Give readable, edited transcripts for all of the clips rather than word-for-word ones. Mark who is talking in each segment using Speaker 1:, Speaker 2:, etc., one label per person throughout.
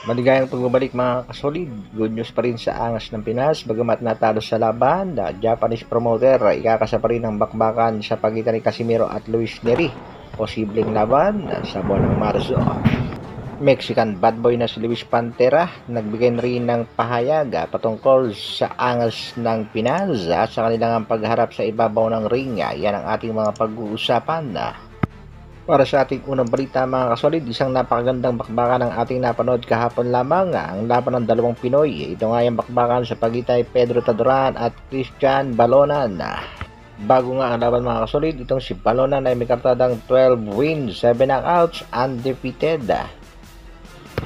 Speaker 1: Maligayang pagbabalik mga kasolid. Good news pa rin sa angas ng Pinas bagamat natalo sa laban. The Japanese promoter ay ikakasa pa rin ang bakbakan sa pagitan ni Casimiro at Luis Neri. Posibleng laban sa buwan ng Marso. Mexican bad boy na si Luis Pantera nagbigay rin ng pahayag patungkol sa angas ng Pinas at sa kanilang pagharap sa ibabaw ng ring. Yan ang ating mga pag-uusapan. Para sa ating unang balita mga kasolid, isang napakagandang bakbakan ang ating napanood kahapon lamang, ang laban ng dalawang Pinoy. Ito nga yung bakbakan sa pagitan ni Pedro Taduran at Christian Balonan. Bago nga ang laban mga kasolid, itong si Balonan ay may kartadang 12 wins, 7 knockouts, undefeated.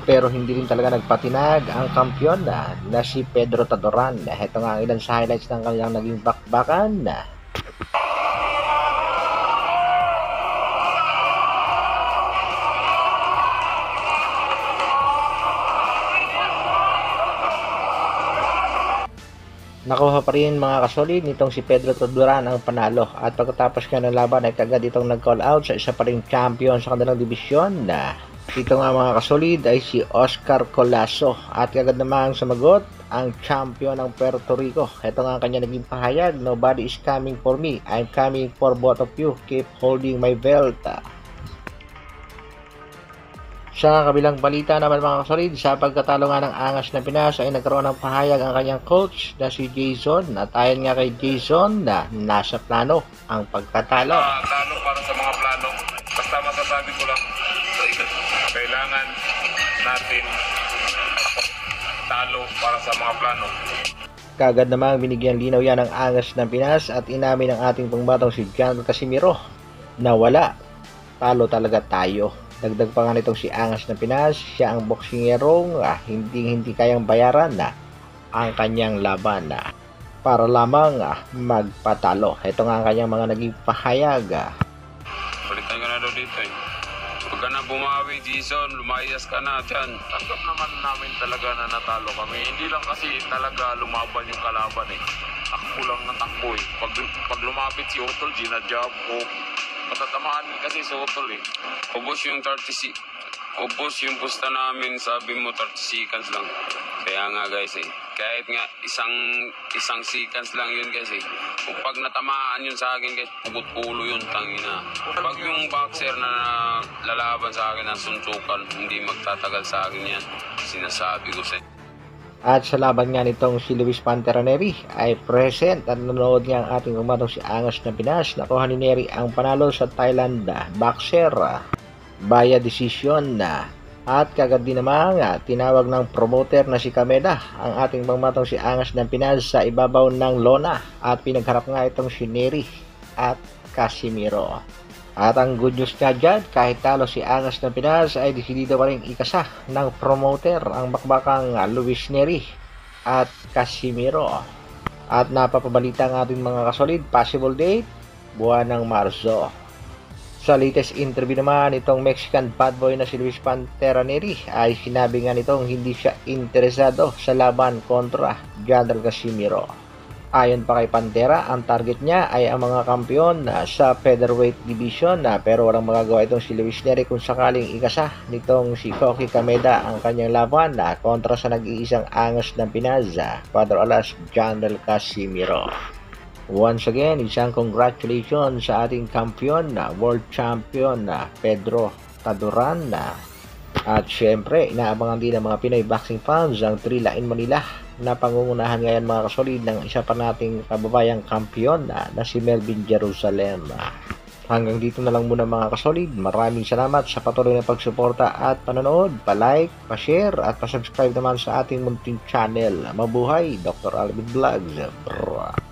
Speaker 1: Pero hindi rin talaga nagpatinag ang kampiyon na si Pedro Taduran. Ito nga ang ilan sa highlights ng kanilang naging bakbakan. Nakuha pa rin mga kasolid nitong si Pedro Taduran ang panalo at pagkatapos nga ng laban ay kagad itong nag-call out sa isa pa ring champion sa kanilang dibisyon na ito nga mga kasolid ay si Oscar Colasso at kagad namang sumagot ang champion ng Puerto Rico. Ito nga ang kanya naging pahayag, "Nobody is coming for me, I'm coming for both of you, keep holding my belt." Sa kabilang balita naman mga kasolid, sa pagkatalo nga ng angas na Pinas ay nagkaroon ng pahayag ang kanyang coach na si Jason at ayon nga kay Jason na nasa plano ang pagkatalo.
Speaker 2: Talo para sa mga plano. Basta masasabi ko lang, kailangan natin talo para sa mga plano.
Speaker 1: Kagad namang binigyan linaw yan ng angas ng Pinas at inamin ng ating pangbatong si John Casimiro na wala, talo talaga tayo. Dagdag pa nga nitong si angas ng Pinas, siya ang boksingerong hindi kayang bayaran ang kanyang laban para lamang magpatalo. Ito nga ang kanyang mga naging pahayag.
Speaker 2: Balitan ka na daw dito eh. Huwag ka na bumawi, Jason. Lumayas ka na dyan. Tanggap naman namin talaga na natalo kami. Hindi lang kasi talaga lumaban yung kalaban eh. Takbo lang na takbo eh. Pag lumapit si Otol, ginajab ko. Matatamaan kasi si Otol eh. Ubos yung 36. Ubos yung pusta namin, sabi mo 30 seconds lang. Kaya nga guys eh. Kahit nga isang seconds lang yun guys eh. Kung pag natamaan yun sa akin guys, pugot ulo yun, tangina. Pag yung boxer na lalaban sa akin ng suntukan, hindi magtatagal sa akin yan. Sinasabi ko sa
Speaker 1: At sa laban nga nitong si Luis Pantera Neri ay present at nanonood nga ang ating umatong si Angas na Pinas. Nakuha ni Neri ang panalo sa Thailand boxer via decision at kagad din naman tinawag ng promoter na si Kameda ang ating pangmatong si Angas ng Pinas sa ibabaw ng lona at pinagharap nga itong si Neri at Casimiro. At ang good news nga dyan, kahit talo si Angas ng Pinas ay desidido pa rin ikasa ng promoter ang bakbakang Luis Neri at Casimiro. At napapabalita ng ating mga kasolid, possible date, buwan ng Marso. Sa latest interview naman, itong Mexican bad boy na si Luis Pantera Neri ay sinabi nga nitong hindi siya interesado sa laban kontra Jandel Casimiro. Ayon pa kay Pantera, ang target niya ay ang mga kampiyon sa featherweight division pero walang magagawa itong si Luis Neri kung sakaling ikasa nitong si Koki Kameda ang kanyang laban kontra sa nag-iisang angas ng Pinas, Padre Alas Jandel Casimiro. Once again, isang congratulations sa ating kampiyon world champion Pedro Taduran. At syempre, inaabangan din ng mga Pinoy boxing fans ang Thrilla in Manila na pangungunahan ngayon mga kasolid ng isa pa nating kababayang kampiyon na si Melvin Jerusalem. Hanggang dito na lang muna mga kasolid. Maraming salamat sa patuloy na pagsuporta at panonood. Pa-like, pa-share at pa-subscribe naman sa ating munting channel. Mabuhay, Dr. Alvin Vlogs.